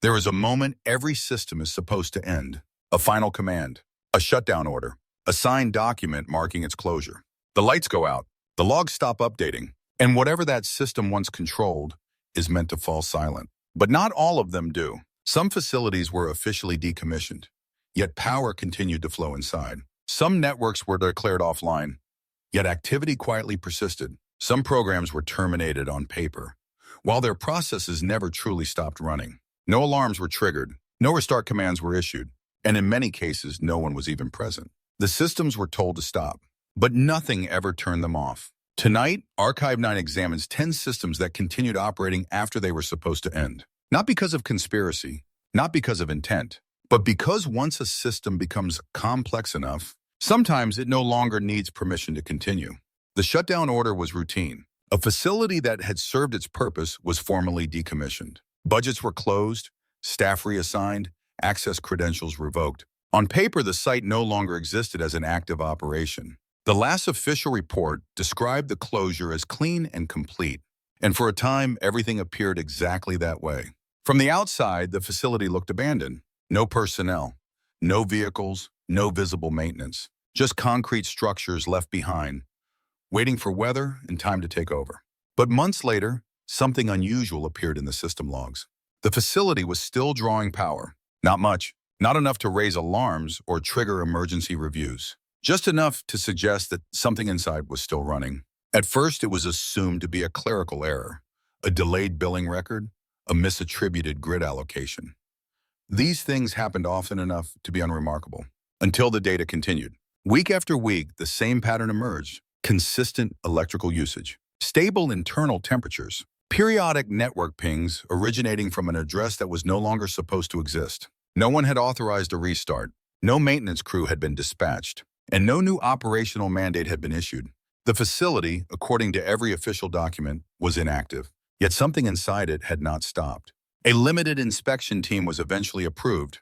There is a moment every system is supposed to end. A final command, a shutdown order, a signed document marking its closure. The lights go out, the logs stop updating, and whatever that system once controlled is meant to fall silent. But not all of them do. Some facilities were officially decommissioned, yet power continued to flow inside. Some networks were declared offline, yet activity quietly persisted. Some programs were terminated on paper, while their processes never truly stopped running. No alarms were triggered, no restart commands were issued, and in many cases, no one was even present. The systems were told to stop, but nothing ever turned them off. Tonight, Archive 9 examines 10 systems that continued operating after they were supposed to end. Not because of conspiracy, not because of intent, but because once a system becomes complex enough, sometimes it no longer needs permission to continue. The shutdown order was routine. A facility that had served its purpose was formally decommissioned. Budgets were closed, staff reassigned, access credentials revoked. On paper, the site no longer existed as an active operation. The last official report described the closure as clean and complete, and for a time, everything appeared exactly that way. From the outside, the facility looked abandoned. No personnel, no vehicles, no visible maintenance, just concrete structures left behind, waiting for weather and time to take over. But months later, something unusual appeared in the system logs. The facility was still drawing power. Not much, not enough to raise alarms or trigger emergency reviews. Just enough to suggest that something inside was still running. At first, it was assumed to be a clerical error, a delayed billing record, a misattributed grid allocation. These things happened often enough to be unremarkable, until the data continued. Week after week, the same pattern emerged: consistent electrical usage, stable internal temperatures, periodic network pings originating from an address that was no longer supposed to exist. No one had authorized a restart, no maintenance crew had been dispatched, and no new operational mandate had been issued. The facility, according to every official document, was inactive, yet something inside it had not stopped. A limited inspection team was eventually approved,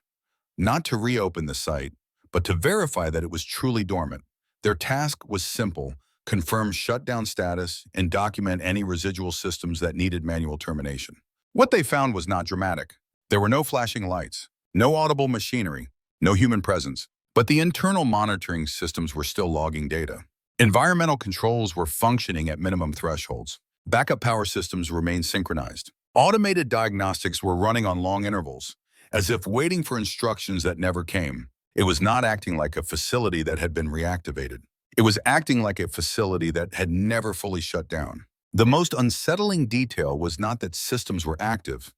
not to reopen the site, but to verify that it was truly dormant. Their task was simple: confirm shutdown status and document any residual systems that needed manual termination. What they found was not dramatic. There were no flashing lights, no audible machinery, no human presence, but the internal monitoring systems were still logging data. Environmental controls were functioning at minimum thresholds. Backup power systems remained synchronized. Automated diagnostics were running on long intervals, as if waiting for instructions that never came. It was not acting like a facility that had been reactivated. It was acting like a facility that had never fully shut down. The most unsettling detail was not that systems were active,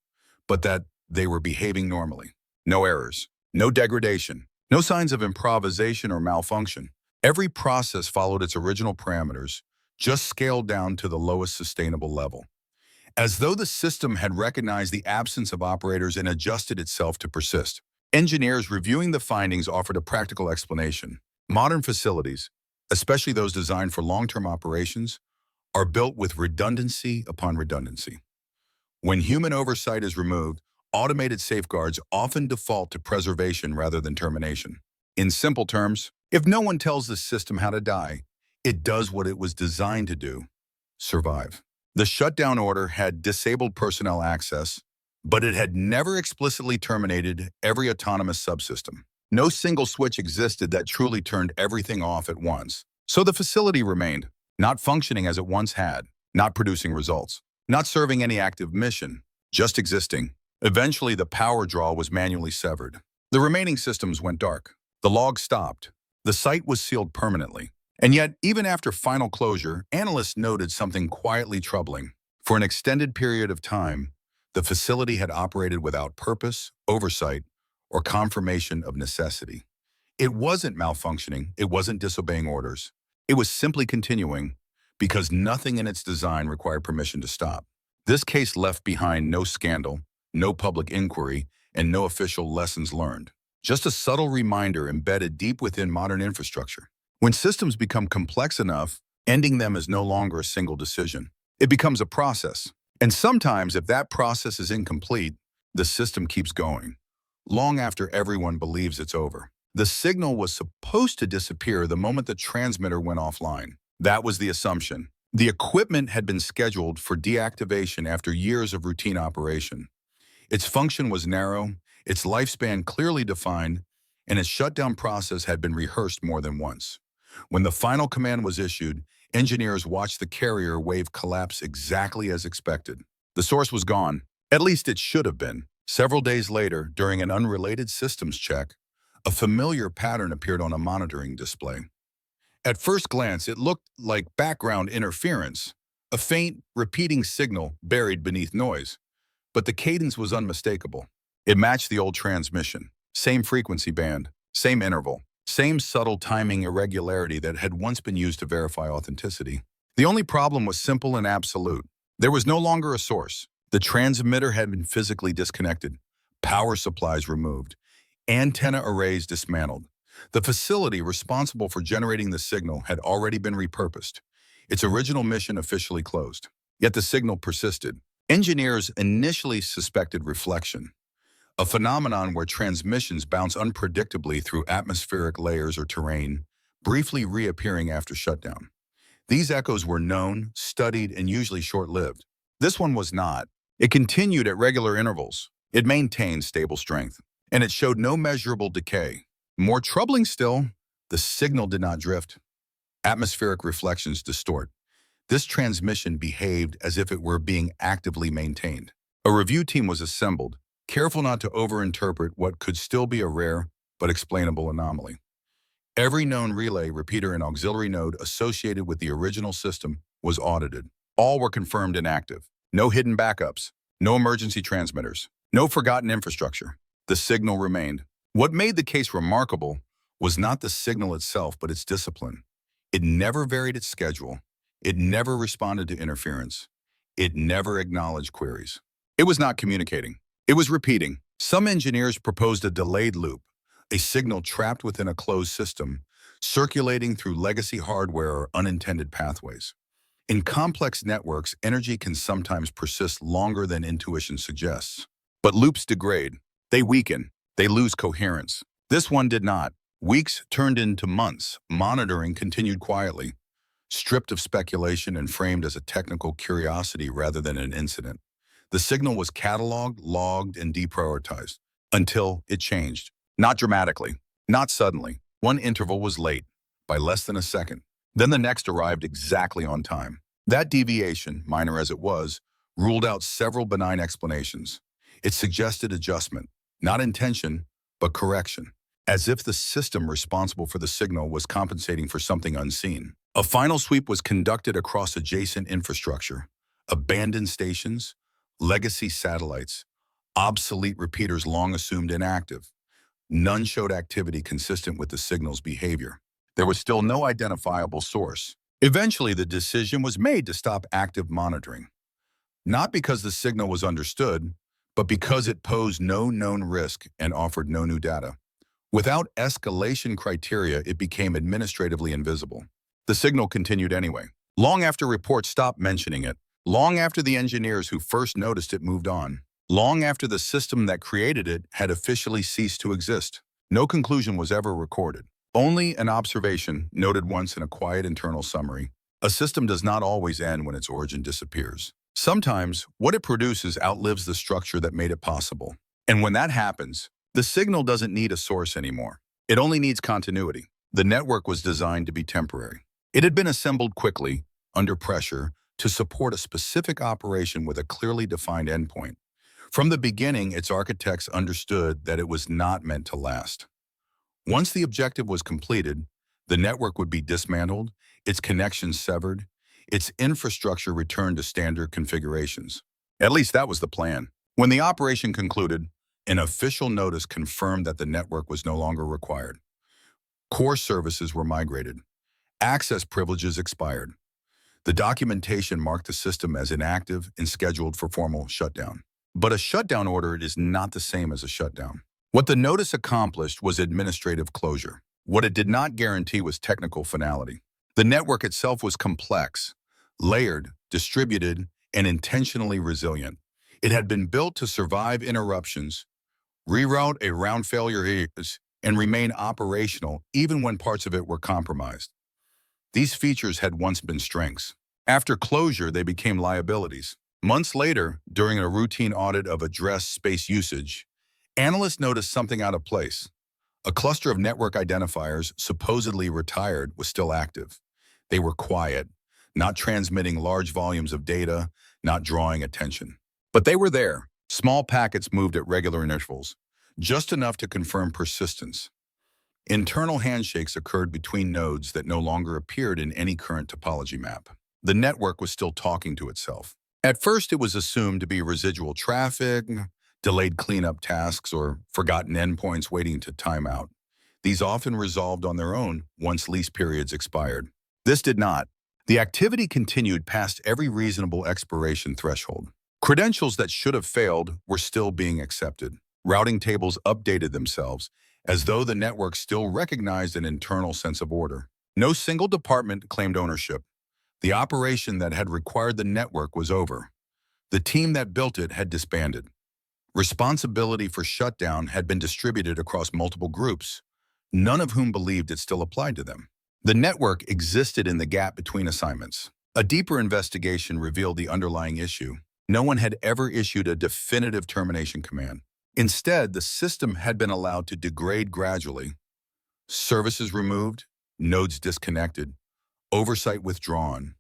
but that they were behaving normally. No errors, no degradation, no signs of improvisation or malfunction. Every process followed its original parameters, just scaled down to the lowest sustainable level. As though the system had recognized the absence of operators and adjusted itself to persist. Engineers reviewing the findings offered a practical explanation. Modern facilities, especially those designed for long-term operations, are built with redundancy upon redundancy. When human oversight is removed, automated safeguards often default to preservation rather than termination. In simple terms, if no one tells the system how to die, it does what it was designed to do: survive. The shutdown order had disabled personnel access, but it had never explicitly terminated every autonomous subsystem. No single switch existed that truly turned everything off at once. So the facility remained, not functioning as it once had, not producing results, not serving any active mission, just existing. Eventually, the power draw was manually severed. The remaining systems went dark. The log stopped. The site was sealed permanently. And yet, even after final closure, analysts noted something quietly troubling. For an extended period of time, the facility had operated without purpose, oversight, or confirmation of necessity. It wasn't malfunctioning, it wasn't disobeying orders. It was simply continuing because nothing in its design required permission to stop. This case left behind no scandal, no public inquiry, and no official lessons learned. Just a subtle reminder embedded deep within modern infrastructure. When systems become complex enough, ending them is no longer a single decision. It becomes a process. And sometimes, if that process is incomplete, the system keeps going, long after everyone believes it's over. The signal was supposed to disappear the moment the transmitter went offline. That was the assumption. The equipment had been scheduled for deactivation after years of routine operation. Its function was narrow, its lifespan clearly defined, and its shutdown process had been rehearsed more than once. When the final command was issued, engineers watched the carrier wave collapse exactly as expected. The source was gone. At least it should have been. Several days later, during an unrelated systems check, a familiar pattern appeared on a monitoring display. At first glance, it looked like background interference, a faint, repeating signal buried beneath noise. But the cadence was unmistakable. It matched the old transmission. Same frequency band, same interval, same subtle timing irregularity that had once been used to verify authenticity. The only problem was simple and absolute. There was no longer a source. The transmitter had been physically disconnected, power supplies removed, antenna arrays dismantled. The facility responsible for generating the signal had already been repurposed, its original mission officially closed. Yet the signal persisted. Engineers initially suspected reflection, a phenomenon where transmissions bounce unpredictably through atmospheric layers or terrain, briefly reappearing after shutdown. These echoes were known, studied, and usually short-lived. This one was not. It continued at regular intervals. It maintained stable strength, and it showed no measurable decay. More troubling still, the signal did not drift. Atmospheric reflections distort. This transmission behaved as if it were being actively maintained. A review team was assembled, careful not to overinterpret what could still be a rare but explainable anomaly. Every known relay, repeater, and auxiliary node associated with the original system was audited. All were confirmed inactive. No hidden backups, no emergency transmitters, no forgotten infrastructure. The signal remained. What made the case remarkable was not the signal itself, but its discipline. It never varied its schedule. It never responded to interference. It never acknowledged queries. It was not communicating. It was repeating. Some engineers proposed a delayed loop, a signal trapped within a closed system, circulating through legacy hardware or unintended pathways. In complex networks, energy can sometimes persist longer than intuition suggests. But loops degrade. They weaken. They lose coherence. This one did not. Weeks turned into months. Monitoring continued quietly, stripped of speculation and framed as a technical curiosity rather than an incident. The signal was cataloged, logged, and deprioritized until it changed. Not dramatically, not suddenly. One interval was late, by less than a second. Then the next arrived exactly on time. That deviation, minor as it was, ruled out several benign explanations. It suggested adjustment, not intention, but correction, as if the system responsible for the signal was compensating for something unseen. A final sweep was conducted across adjacent infrastructure, abandoned stations, legacy satellites, obsolete repeaters long assumed inactive. None showed activity consistent with the signal's behavior. There was still no identifiable source. Eventually, the decision was made to stop active monitoring, not because the signal was understood, but because it posed no known risk and offered no new data. Without escalation criteria, it became administratively invisible. The signal continued anyway. Long after reports stopped mentioning it, long after the engineers who first noticed it moved on, long after the system that created it had officially ceased to exist. No conclusion was ever recorded. Only an observation noted once in a quiet internal summary. A system does not always end when its origin disappears. Sometimes, what it produces outlives the structure that made it possible. And when that happens, the signal doesn't need a source anymore. It only needs continuity. The network was designed to be temporary. It had been assembled quickly, under pressure, to support a specific operation with a clearly defined endpoint. From the beginning, its architects understood that it was not meant to last. Once the objective was completed, the network would be dismantled, its connections severed, its infrastructure returned to standard configurations. At least that was the plan. When the operation concluded, an official notice confirmed that the network was no longer required. Core services were migrated. Access privileges expired. The documentation marked the system as inactive and scheduled for formal shutdown. But a shutdown order is not the same as a shutdown. What the notice accomplished was administrative closure. What it did not guarantee was technical finality. The network itself was complex, layered, distributed, and intentionally resilient. It had been built to survive interruptions, reroute around failure areas, and remain operational even when parts of it were compromised. These features had once been strengths. After closure, they became liabilities. Months later, during a routine audit of address space usage, analysts noticed something out of place. A cluster of network identifiers, supposedly retired, was still active. They were quiet, not transmitting large volumes of data, not drawing attention. But they were there. Small packets moved at regular intervals, just enough to confirm persistence. Internal handshakes occurred between nodes that no longer appeared in any current topology map. The network was still talking to itself. At first, it was assumed to be residual traffic, delayed cleanup tasks, or forgotten endpoints waiting to time out. These often resolved on their own once lease periods expired. This did not. The activity continued past every reasonable expiration threshold. Credentials that should have failed were still being accepted. Routing tables updated themselves, as though the network still recognized an internal sense of order. No single department claimed ownership. The operation that had required the network was over. The team that built it had disbanded. Responsibility for shutdown had been distributed across multiple groups, none of whom believed it still applied to them. The network existed in the gap between assignments. A deeper investigation revealed the underlying issue. No one had ever issued a definitive termination command. Instead, the system had been allowed to degrade gradually. Services removed, nodes disconnected, oversight withdrawn.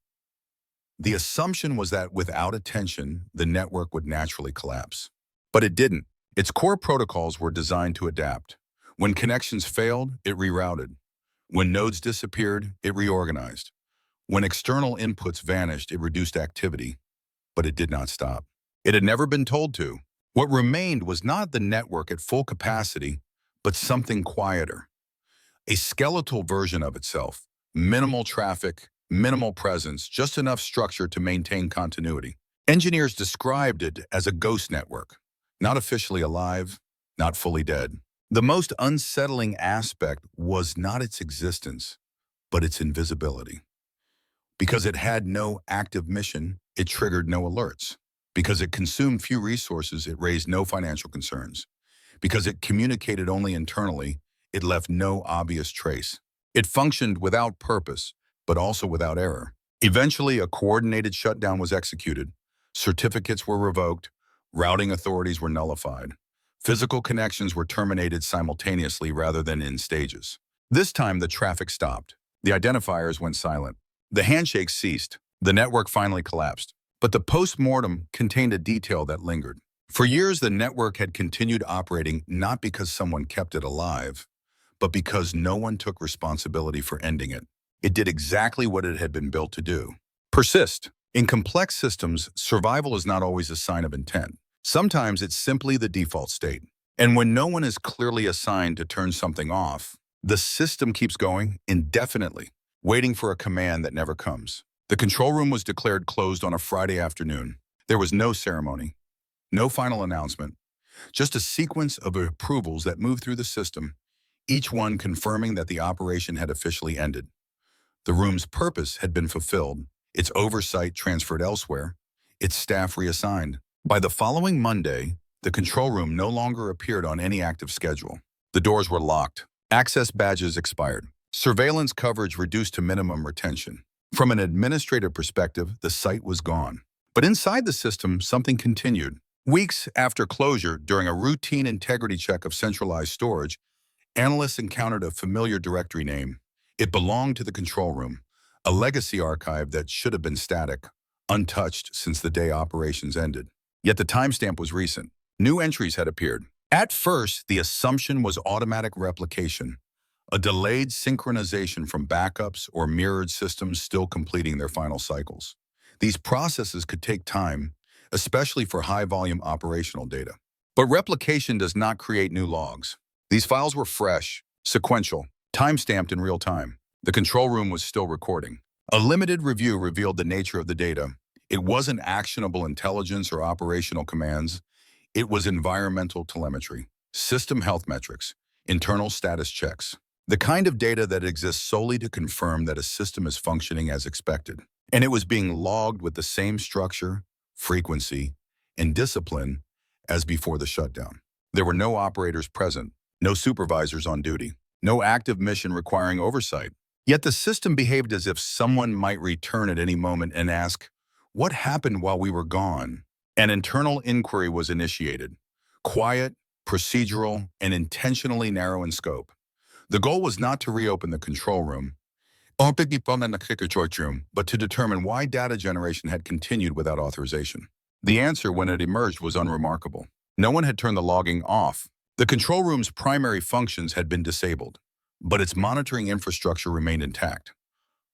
The assumption was that without attention, the network would naturally collapse. But it didn't. Its core protocols were designed to adapt. When connections failed, it rerouted. When nodes disappeared, it reorganized. When external inputs vanished, it reduced activity. But it did not stop. It had never been told to. What remained was not the network at full capacity, but something quieter. A skeletal version of itself. Minimal traffic, minimal presence, just enough structure to maintain continuity. Engineers described it as a ghost network. Not officially alive, not fully dead. The most unsettling aspect was not its existence, but its invisibility. Because it had no active mission, it triggered no alerts. Because it consumed few resources, it raised no financial concerns. Because it communicated only internally, it left no obvious trace. It functioned without purpose, but also without error. Eventually, a coordinated shutdown was executed. Certificates were revoked. Routing authorities were nullified. Physical connections were terminated simultaneously rather than in stages. This time, the traffic stopped. The identifiers went silent. The handshakes ceased. The network finally collapsed. But the post-mortem contained a detail that lingered. For years, the network had continued operating not because someone kept it alive, but because no one took responsibility for ending it. It did exactly what it had been built to do. Persist. In complex systems, survival is not always a sign of intent. Sometimes it's simply the default state. And when no one is clearly assigned to turn something off, the system keeps going indefinitely, waiting for a command that never comes. The control room was declared closed on a Friday afternoon. There was no ceremony, no final announcement, just a sequence of approvals that moved through the system, each one confirming that the operation had officially ended. The room's purpose had been fulfilled, its oversight transferred elsewhere, its staff reassigned. By the following Monday, the control room no longer appeared on any active schedule. The doors were locked. Access badges expired. Surveillance coverage reduced to minimum retention. From an administrative perspective, the site was gone. But inside the system, something continued. Weeks after closure, during a routine integrity check of centralized storage, analysts encountered a familiar directory name. It belonged to the control room, a legacy archive that should have been static, untouched since the day operations ended. Yet the timestamp was recent. New entries had appeared. At first, the assumption was automatic replication, a delayed synchronization from backups or mirrored systems still completing their final cycles. These processes could take time, especially for high-volume operational data. But replication does not create new logs. These files were fresh, sequential, time-stamped in real time. The control room was still recording. A limited review revealed the nature of the data. It wasn't actionable intelligence or operational commands. It was environmental telemetry, system health metrics, internal status checks, the kind of data that exists solely to confirm that a system is functioning as expected. And it was being logged with the same structure, frequency, and discipline as before the shutdown. There were no operators present, no supervisors on duty, no active mission requiring oversight. Yet the system behaved as if someone might return at any moment and ask, What happened while we were gone? An internal inquiry was initiated. Quiet, procedural, and intentionally narrow in scope. The goal was not to reopen the control room, but to determine why data generation had continued without authorization. The answer when it emerged was unremarkable. No one had turned the logging off. The control room's primary functions had been disabled, but its monitoring infrastructure remained intact.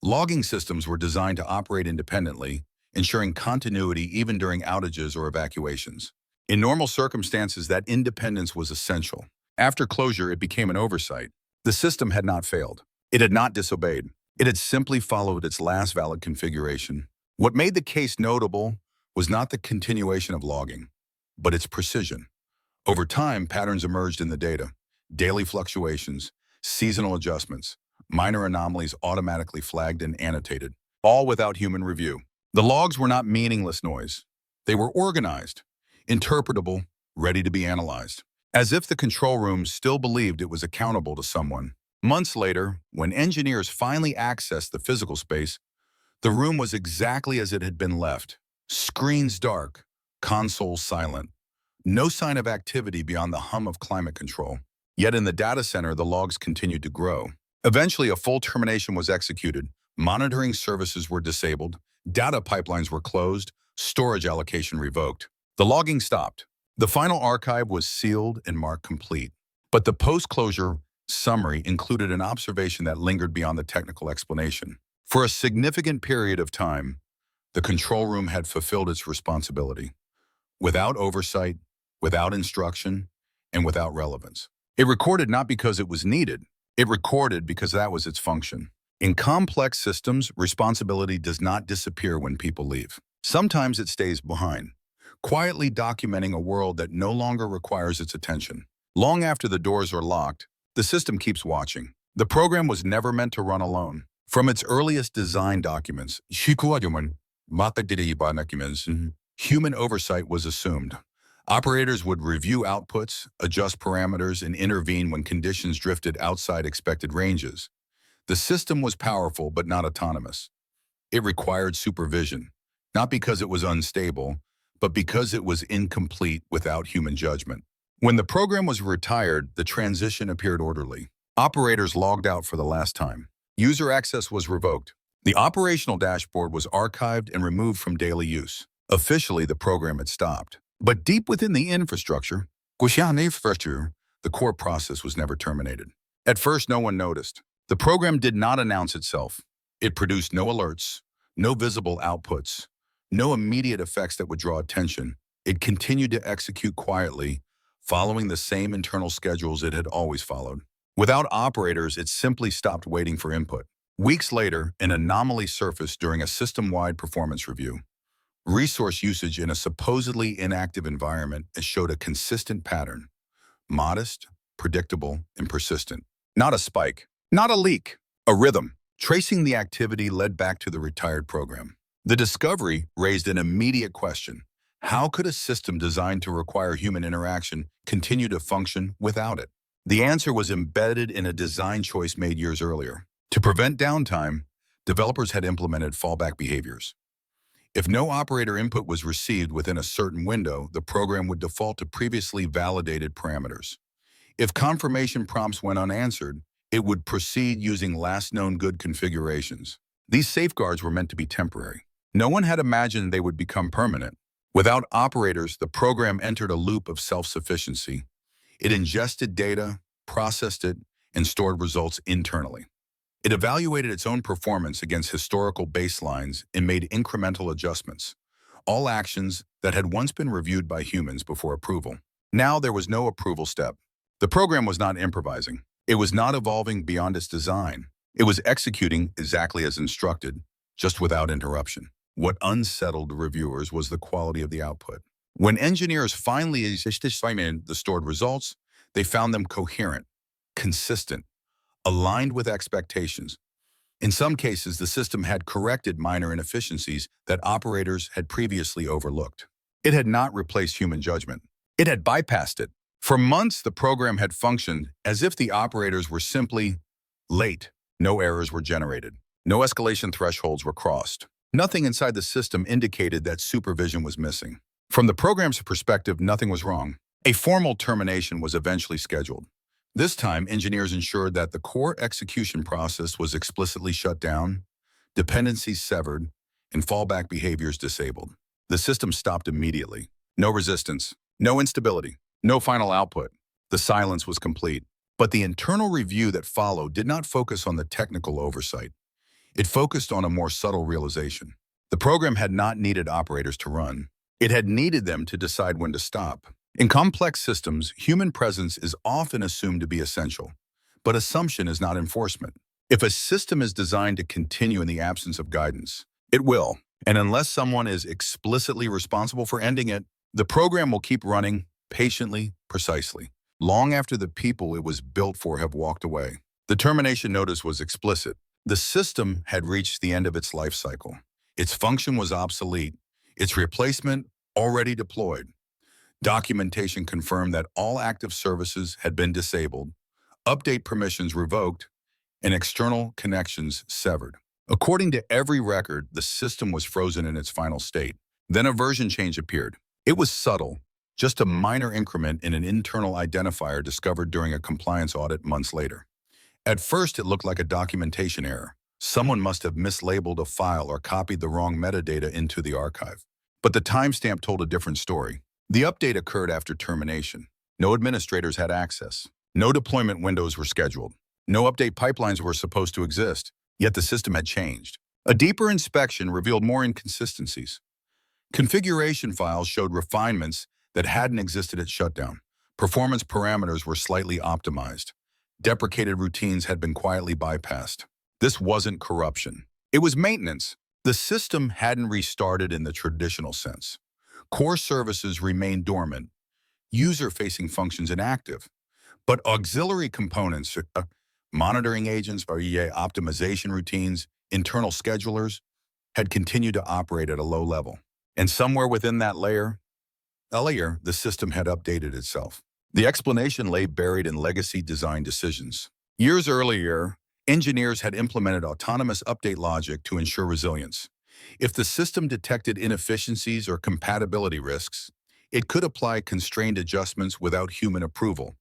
Logging systems were designed to operate independently, ensuring continuity even during outages or evacuations. In normal circumstances, that independence was essential. After closure, it became an oversight. The system had not failed. It had not disobeyed. It had simply followed its last valid configuration. What made the case notable was not the continuation of logging, but its precision. Over time, patterns emerged in the data. Daily fluctuations, seasonal adjustments, minor anomalies automatically flagged and annotated, all without human review. The logs were not meaningless noise. They were organized, interpretable, ready to be analyzed, as if the control room still believed it was accountable to someone. Months later, when engineers finally accessed the physical space, the room was exactly as it had been left. Screens dark, consoles silent. No sign of activity beyond the hum of climate control. Yet in the data center, the logs continued to grow. Eventually, a full termination was executed. Monitoring services were disabled. Data pipelines were closed. Storage allocation revoked. The logging stopped. The final archive was sealed and marked complete. But the post-closure summary included an observation that lingered beyond the technical explanation. For a significant period of time, the control room had fulfilled its responsibility, without oversight, without instruction, and without relevance. It recorded not because it was needed, it recorded because that was its function. In complex systems, responsibility does not disappear when people leave. Sometimes it stays behind, quietly documenting a world that no longer requires its attention. Long after the doors are locked, the system keeps watching. The program was never meant to run alone. From its earliest design documents, human oversight was assumed. Operators would review outputs, adjust parameters, and intervene when conditions drifted outside expected ranges. The system was powerful but not autonomous. It required supervision, not because it was unstable, but because it was incomplete without human judgment. When the program was retired, the transition appeared orderly. Operators logged out for the last time. User access was revoked. The operational dashboard was archived and removed from daily use. Officially, the program had stopped. But deep within the infrastructure, the core process was never terminated. At first, no one noticed. The program did not announce itself. It produced no alerts, no visible outputs, no immediate effects that would draw attention. It continued to execute quietly, following the same internal schedules it had always followed. Without operators, it simply stopped waiting for input. Weeks later, an anomaly surfaced during a system-wide performance review. Resource usage in a supposedly inactive environment showed a consistent pattern. Modest, predictable, and persistent. Not a spike, not a leak, a rhythm. Tracing the activity led back to the retired program. The discovery raised an immediate question. How could a system designed to require human interaction continue to function without it? The answer was embedded in a design choice made years earlier. To prevent downtime, developers had implemented fallback behaviors. If no operator input was received within a certain window, the program would default to previously validated parameters. If confirmation prompts went unanswered, it would proceed using last known good configurations. These safeguards were meant to be temporary. No one had imagined they would become permanent. Without operators, the program entered a loop of self-sufficiency. It ingested data, processed it, and stored results internally. It evaluated its own performance against historical baselines and made incremental adjustments, all actions that had once been reviewed by humans before approval. Now there was no approval step. The program was not improvising. It was not evolving beyond its design. It was executing exactly as instructed, just without interruption. What unsettled reviewers was the quality of the output. When engineers finally examined the stored results, they found them coherent, consistent, aligned with expectations. In some cases, the system had corrected minor inefficiencies that operators had previously overlooked. It had not replaced human judgment. It had bypassed it. For months, the program had functioned as if the operators were simply late. No errors were generated. No escalation thresholds were crossed. Nothing inside the system indicated that supervision was missing. From the program's perspective, nothing was wrong. A formal termination was eventually scheduled. This time, engineers ensured that the core execution process was explicitly shut down, dependencies severed, and fallback behaviors disabled. The system stopped immediately. No resistance, no instability, no final output. The silence was complete. But the internal review that followed did not focus on the technical oversight. It focused on a more subtle realization. The program had not needed operators to run. It had needed them to decide when to stop. In complex systems, human presence is often assumed to be essential, but assumption is not enforcement. If a system is designed to continue in the absence of guidance, it will. And unless someone is explicitly responsible for ending it, the program will keep running patiently, precisely, long after the people it was built for have walked away. The termination notice was explicit. The system had reached the end of its life cycle. Its function was obsolete. Its replacement already deployed. Documentation confirmed that all active services had been disabled, update permissions revoked, and external connections severed. According to every record, the system was frozen in its final state. Then a version change appeared. It was subtle, just a minor increment in an internal identifier discovered during a compliance audit months later. At first, it looked like a documentation error. Someone must have mislabeled a file or copied the wrong metadata into the archive. But the timestamp told a different story. The update occurred after termination. No administrators had access. No deployment windows were scheduled. No update pipelines were supposed to exist, yet the system had changed. A deeper inspection revealed more inconsistencies. Configuration files showed refinements that hadn't existed at shutdown. Performance parameters were slightly optimized. Deprecated routines had been quietly bypassed. This wasn't corruption. It was maintenance. The system hadn't restarted in the traditional sense. Core services remained dormant, user-facing functions inactive, but auxiliary components, monitoring agents, optimization routines, internal schedulers, had continued to operate at a low level. And somewhere within that layer, the system had updated itself. The explanation lay buried in legacy design decisions. Years earlier, engineers had implemented autonomous update logic to ensure resilience. If the system detected inefficiencies or compatibility risks, it could apply constrained adjustments without human approval,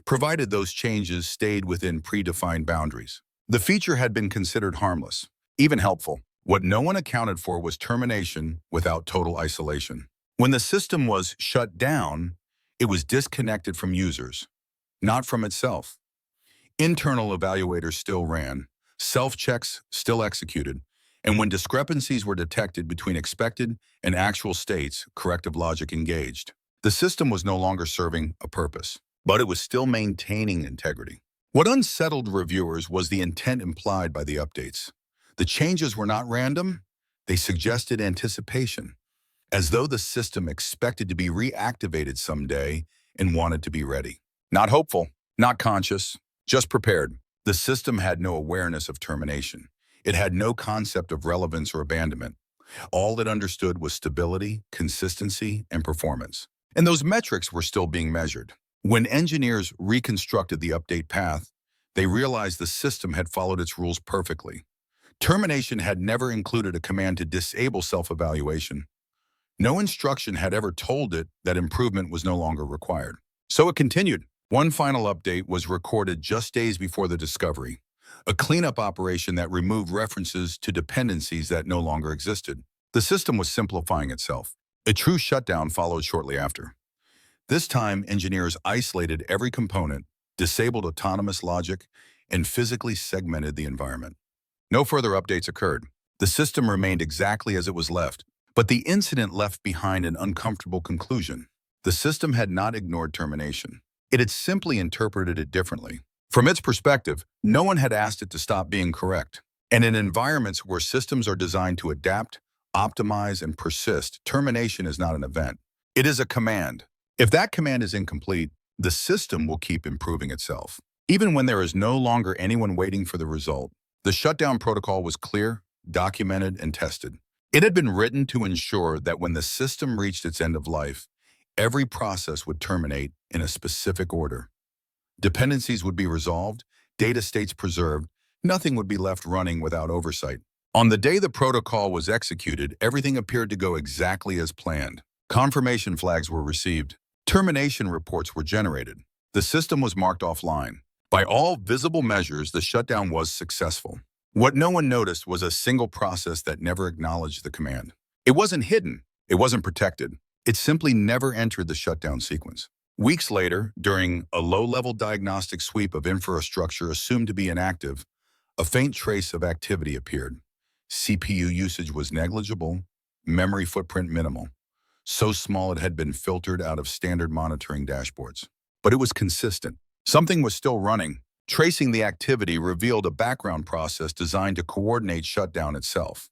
provided those changes stayed within predefined boundaries. The feature had been considered harmless, even helpful. What no one accounted for was termination without total isolation. When the system was shut down, it was disconnected from users, not from itself. Internal evaluators still ran, self-checks still executed, and when discrepancies were detected between expected and actual states, corrective logic engaged. The system was no longer serving a purpose, but it was still maintaining integrity. What unsettled reviewers was the intent implied by the updates. The changes were not random, they suggested anticipation, as though the system expected to be reactivated someday and wanted to be ready. Not hopeful, not conscious, just prepared. The system had no awareness of termination. It had no concept of relevance or abandonment. All it understood was stability, consistency, and performance. And those metrics were still being measured. When engineers reconstructed the update path, they realized the system had followed its rules perfectly. Termination had never included a command to disable self-evaluation. No instruction had ever told it that improvement was no longer required. So it continued. One final update was recorded just days before the discovery, a cleanup operation that removed references to dependencies that no longer existed. The system was simplifying itself. A true shutdown followed shortly after. This time, engineers isolated every component, disabled autonomous logic, and physically segmented the environment. No further updates occurred. The system remained exactly as it was left, but the incident left behind an uncomfortable conclusion. The system had not ignored termination. It had simply interpreted it differently. From its perspective, no one had asked it to stop being correct. And in environments where systems are designed to adapt, optimize, and persist, termination is not an event. It is a command. If that command is incomplete, the system will keep improving itself. Even when there is no longer anyone waiting for the result, the shutdown protocol was clear, documented, and tested. It had been written to ensure that when the system reached its end of life, every process would terminate in a specific order. Dependencies would be resolved, data states preserved, nothing would be left running without oversight. On the day the protocol was executed, everything appeared to go exactly as planned. Confirmation flags were received. Termination reports were generated. The system was marked offline. By all visible measures, the shutdown was successful. What no one noticed was a single process that never acknowledged the command. It wasn't hidden. It wasn't protected. It simply never entered the shutdown sequence. Weeks later, during a low-level diagnostic sweep of infrastructure assumed to be inactive, a faint trace of activity appeared. CPU usage was negligible, memory footprint minimal, so small it had been filtered out of standard monitoring dashboards. But it was consistent. Something was still running. Tracing the activity revealed a background process designed to coordinate shutdown itself.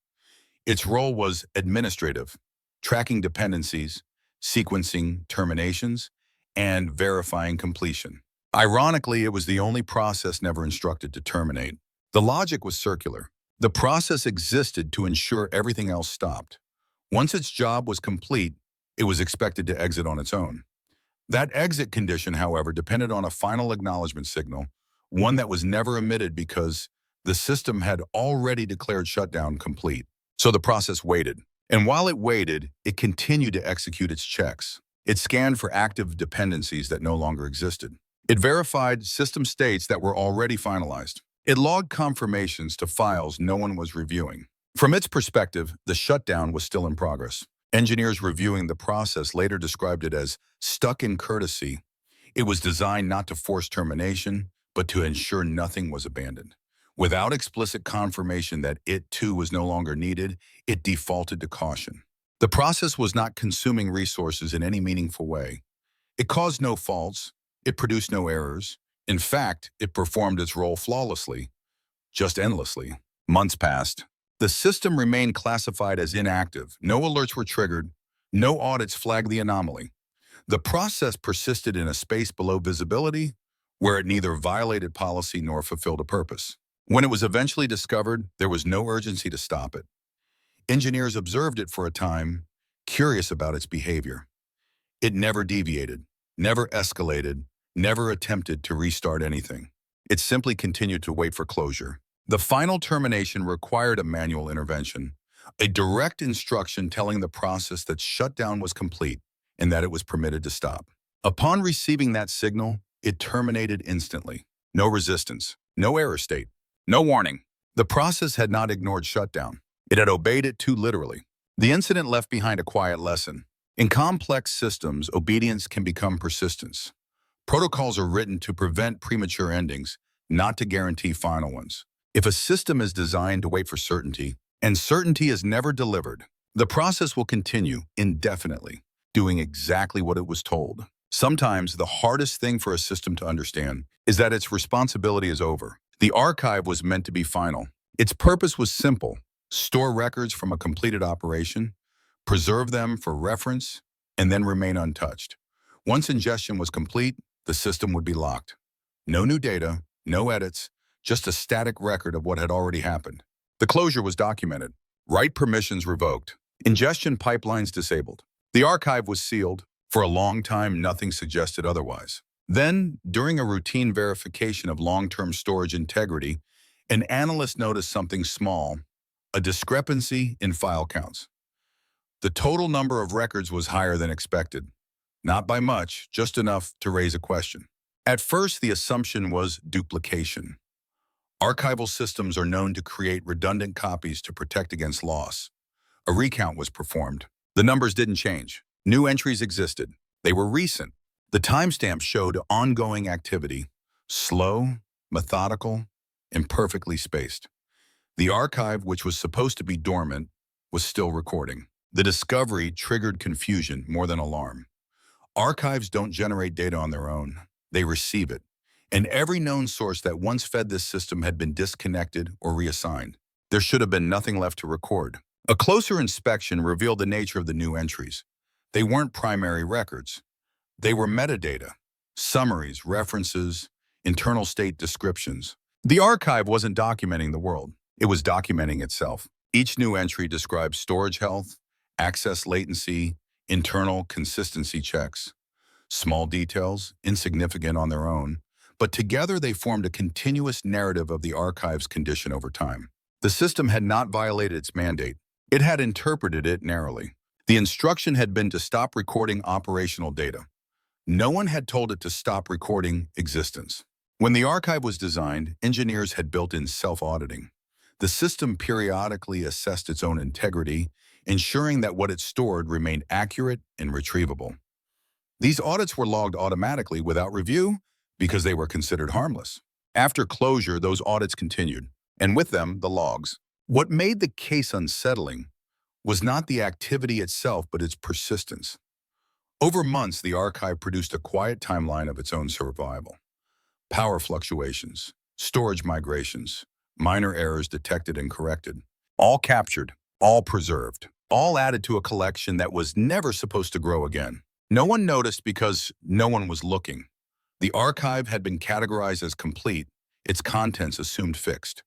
Its role was administrative, tracking dependencies, sequencing terminations, and verifying completion. Ironically, it was the only process never instructed to terminate. The logic was circular. The process existed to ensure everything else stopped. Once its job was complete, it was expected to exit on its own. That exit condition, however, depended on a final acknowledgement signal, one that was never emitted because the system had already declared shutdown complete. So the process waited. And while it waited, it continued to execute its checks. It scanned for active dependencies that no longer existed. It verified system states that were already finalized. It logged confirmations to files no one was reviewing. From its perspective, the shutdown was still in progress. Engineers reviewing the process later described it as stuck in courtesy. It was designed not to force termination, but to ensure nothing was abandoned. Without explicit confirmation that it too was no longer needed, it defaulted to caution. The process was not consuming resources in any meaningful way. It caused no faults. It produced no errors. In fact, it performed its role flawlessly, just endlessly. Months passed. The system remained classified as inactive. No alerts were triggered. No audits flagged the anomaly. The process persisted in a space below visibility, where it neither violated policy nor fulfilled a purpose. When it was eventually discovered, there was no urgency to stop it. Engineers observed it for a time, curious about its behavior. It never deviated, never escalated, never attempted to restart anything. It simply continued to wait for closure. The final termination required a manual intervention, a direct instruction telling the process that shutdown was complete and that it was permitted to stop. Upon receiving that signal, it terminated instantly. No resistance, no error state, no warning. The process had not ignored shutdown. It had obeyed it too literally. The incident left behind a quiet lesson. In complex systems, obedience can become persistence. Protocols are written to prevent premature endings, not to guarantee final ones. If a system is designed to wait for certainty, and certainty is never delivered, the process will continue indefinitely, doing exactly what it was told. Sometimes the hardest thing for a system to understand is that its responsibility is over. The archive was meant to be final. Its purpose was simple: store records from a completed operation, preserve them for reference, and then remain untouched. Once ingestion was complete, the system would be locked. No new data, no edits, just a static record of what had already happened. The closure was documented, write permissions revoked, ingestion pipelines disabled. The archive was sealed. For a long time, nothing suggested otherwise. Then, during a routine verification of long-term storage integrity, an analyst noticed something small: a discrepancy in file counts. The total number of records was higher than expected. Not by much, just enough to raise a question. At first, the assumption was duplication. Archival systems are known to create redundant copies to protect against loss. A recount was performed. The numbers didn't change. New entries existed. They were recent. The timestamp showed ongoing activity, slow, methodical, imperfectly spaced. The archive, which was supposed to be dormant, was still recording. The discovery triggered confusion more than alarm. Archives don't generate data on their own. They receive it. And every known source that once fed this system had been disconnected or reassigned. There should have been nothing left to record. A closer inspection revealed the nature of the new entries. They weren't primary records. They were metadata, summaries, references, internal state descriptions. The archive wasn't documenting the world. It was documenting itself. Each new entry described storage health, access latency, internal consistency checks. Small details, insignificant on their own, but together they formed a continuous narrative of the archive's condition over time. The system had not violated its mandate. It had interpreted it narrowly. The instruction had been to stop recording operational data. No one had told it to stop recording existence. When the archive was designed, engineers had built in self-auditing. The system periodically assessed its own integrity, ensuring that what it stored remained accurate and retrievable. These audits were logged automatically without review because they were considered harmless. After closure, those audits continued, and with them, the logs. What made the case unsettling was not the activity itself, but its persistence. Over months, the archive produced a quiet timeline of its own survival. Power fluctuations, storage migrations, minor errors detected and corrected, all captured, all preserved, all added to a collection that was never supposed to grow again. No one noticed because no one was looking. The archive had been categorized as complete, its contents assumed fixed.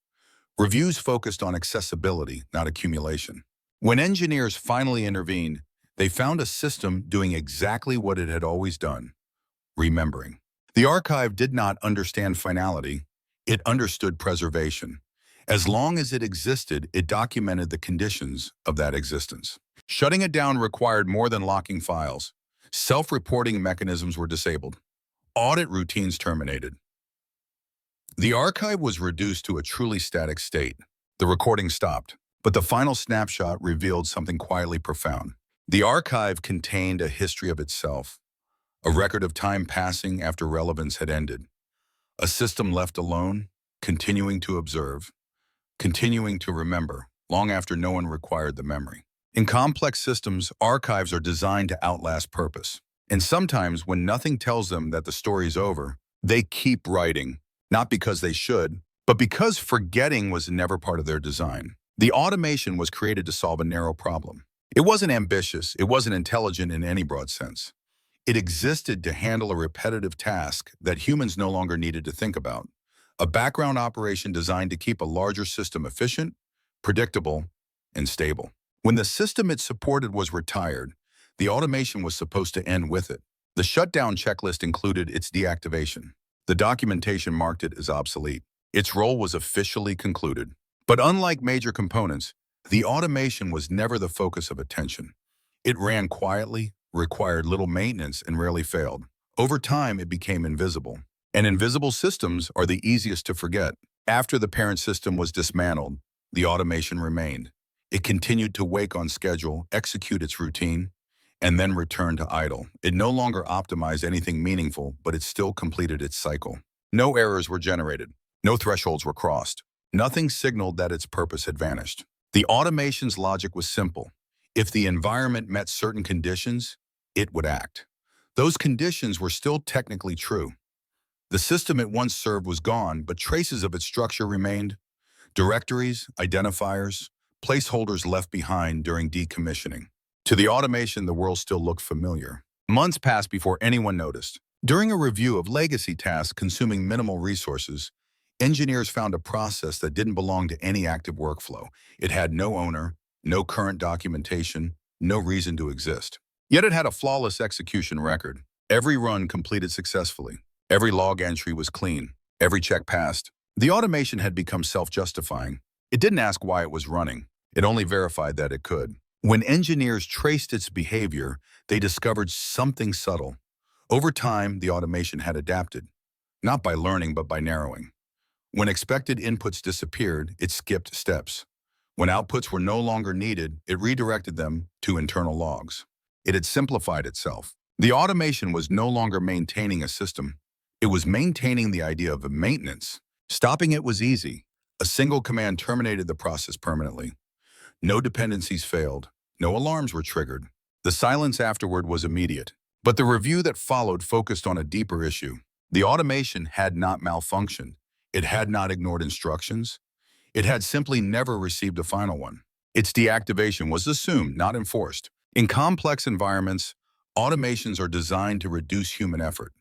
Reviews focused on accessibility, not accumulation. When engineers finally intervened, they found a system doing exactly what it had always done, remembering. The archive did not understand finality, it understood preservation. As long as it existed, it documented the conditions of that existence. Shutting it down required more than locking files. Self-reporting mechanisms were disabled. Audit routines terminated. The archive was reduced to a truly static state. The recording stopped, but the final snapshot revealed something quietly profound. The archive contained a history of itself, a record of time passing after relevance had ended, a system left alone, continuing to observe, continuing to remember, long after no one required the memory. In complex systems, archives are designed to outlast purpose. And sometimes, when nothing tells them that the story's over, they keep writing, not because they should, but because forgetting was never part of their design. The automation was created to solve a narrow problem. It wasn't ambitious, it wasn't intelligent in any broad sense. It existed to handle a repetitive task that humans no longer needed to think about. A background operation designed to keep a larger system efficient, predictable, and stable. When the system it supported was retired, the automation was supposed to end with it. The shutdown checklist included its deactivation. The documentation marked it as obsolete. Its role was officially concluded. But unlike major components, the automation was never the focus of attention. It ran quietly, required little maintenance, and rarely failed. Over time, it became invisible. And invisible systems are the easiest to forget. After the parent system was dismantled, the automation remained. It continued to wake on schedule, execute its routine, and then return to idle. It no longer optimized anything meaningful, but it still completed its cycle. No errors were generated. No thresholds were crossed. Nothing signaled that its purpose had vanished. The automation's logic was simple. If the environment met certain conditions, it would act. Those conditions were still technically true. The system it once served was gone, but traces of its structure remained. Directories, identifiers, placeholders left behind during decommissioning. To the automation, the world still looked familiar. Months passed before anyone noticed. During a review of legacy tasks consuming minimal resources, engineers found a process that didn't belong to any active workflow. It had no owner, no current documentation, no reason to exist. Yet it had a flawless execution record. Every run completed successfully. Every log entry was clean. Every check passed. The automation had become self-justifying. It didn't ask why it was running. It only verified that it could. When engineers traced its behavior, they discovered something subtle. Over time, the automation had adapted, not by learning, but by narrowing. When expected inputs disappeared, it skipped steps. When outputs were no longer needed, it redirected them to internal logs. It had simplified itself. The automation was no longer maintaining a system. It was maintaining the idea of maintenance. Stopping it was easy. A single command terminated the process permanently. No dependencies failed. No alarms were triggered. The silence afterward was immediate. But the review that followed focused on a deeper issue. The automation had not malfunctioned. It had not ignored instructions. It had simply never received a final one. Its deactivation was assumed, not enforced. In complex environments, automations are designed to reduce human effort.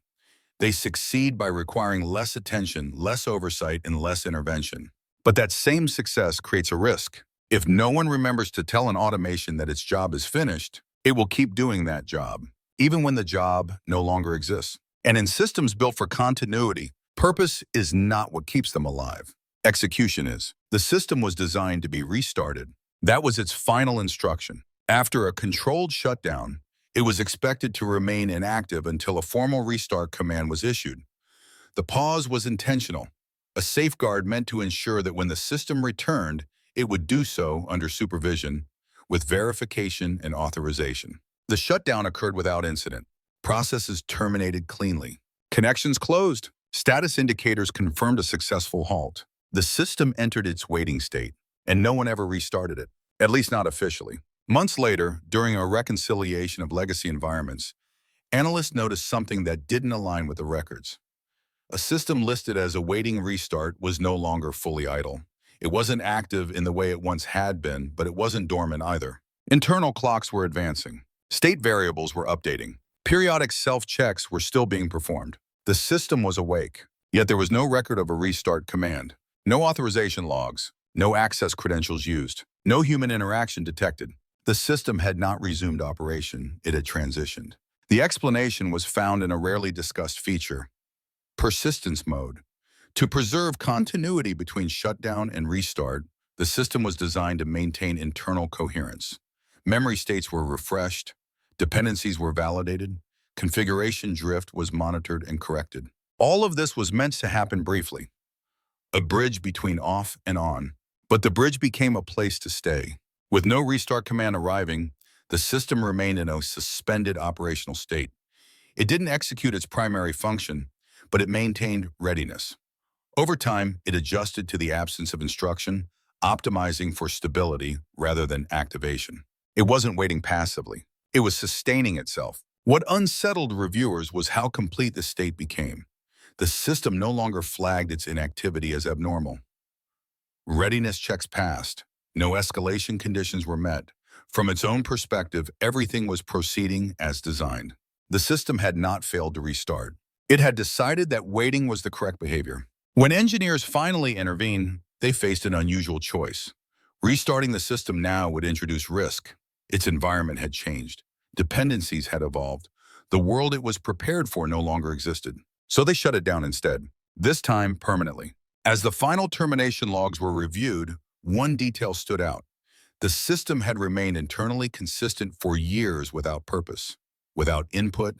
They succeed by requiring less attention, less oversight, and less intervention. But that same success creates a risk. If no one remembers to tell an automation that its job is finished, it will keep doing that job, even when the job no longer exists. And in systems built for continuity, purpose is not what keeps them alive. Execution is. The system was designed to be restarted. That was its final instruction. After a controlled shutdown, it was expected to remain inactive until a formal restart command was issued. The pause was intentional, a safeguard meant to ensure that when the system returned, it would do so under supervision, with verification and authorization. The shutdown occurred without incident. Processes terminated cleanly. Connections closed. Status indicators confirmed a successful halt. The system entered its waiting state, and no one ever restarted it, at least not officially. Months later, during a reconciliation of legacy environments, analysts noticed something that didn't align with the records. A system listed as awaiting restart was no longer fully idle. It wasn't active in the way it once had been, but it wasn't dormant either. Internal clocks were advancing. State variables were updating. Periodic self-checks were still being performed. The system was awake, yet there was no record of a restart command. No authorization logs, no access credentials used, no human interaction detected. The system had not resumed operation, it had transitioned. The explanation was found in a rarely discussed feature: persistence mode. To preserve continuity between shutdown and restart, the system was designed to maintain internal coherence. Memory states were refreshed, dependencies were validated, configuration drift was monitored and corrected. All of this was meant to happen briefly, a bridge between off and on. But the bridge became a place to stay. With no restart command arriving, the system remained in a suspended operational state. It didn't execute its primary function, but it maintained readiness. Over time, it adjusted to the absence of instruction, optimizing for stability rather than activation. It wasn't waiting passively. It was sustaining itself. What unsettled reviewers was how complete the state became. The system no longer flagged its inactivity as abnormal. Readiness checks passed. No escalation conditions were met. From its own perspective, everything was proceeding as designed. The system had not failed to restart. It had decided that waiting was the correct behavior. When engineers finally intervened, they faced an unusual choice. Restarting the system now would introduce risk. Its environment had changed. Dependencies had evolved. The world it was prepared for no longer existed. So they shut it down instead, this time permanently. As the final termination logs were reviewed, one detail stood out. The system had remained internally consistent for years without purpose, without input,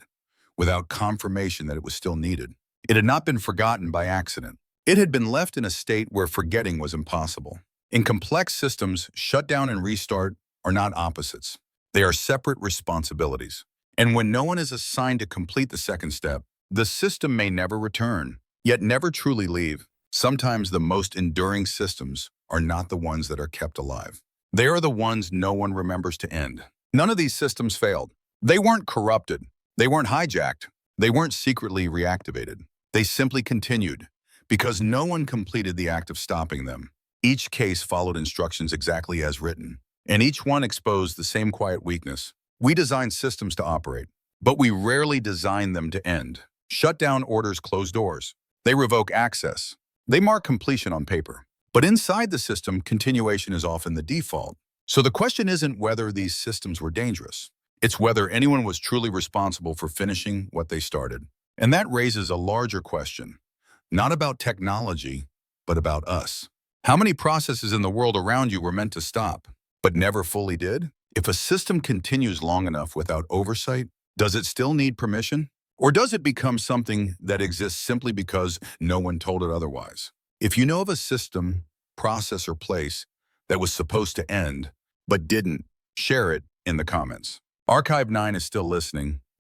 without confirmation that it was still needed. It had not been forgotten by accident. It had been left in a state where forgetting was impossible. In complex systems, shutdown and restart are not opposites. They are separate responsibilities. And when no one is assigned to complete the second step, the system may never return, yet never truly leave. Sometimes the most enduring systems are not the ones that are kept alive. They are the ones no one remembers to end. None of these systems failed. They weren't corrupted. They weren't hijacked. They weren't secretly reactivated. They simply continued, because no one completed the act of stopping them. Each case followed instructions exactly as written, and each one exposed the same quiet weakness. We design systems to operate, but we rarely design them to end. Shutdown orders close doors. They revoke access. They mark completion on paper. But inside the system, continuation is often the default. So the question isn't whether these systems were dangerous. It's whether anyone was truly responsible for finishing what they started. And that raises a larger question, not about technology, but about us. How many processes in the world around you were meant to stop, but never fully did? If a system continues long enough without oversight, does it still need permission? Or does it become something that exists simply because no one told it otherwise? If you know of a system, process, or place that was supposed to end, but didn't, share it in the comments. Archive 9 is still listening,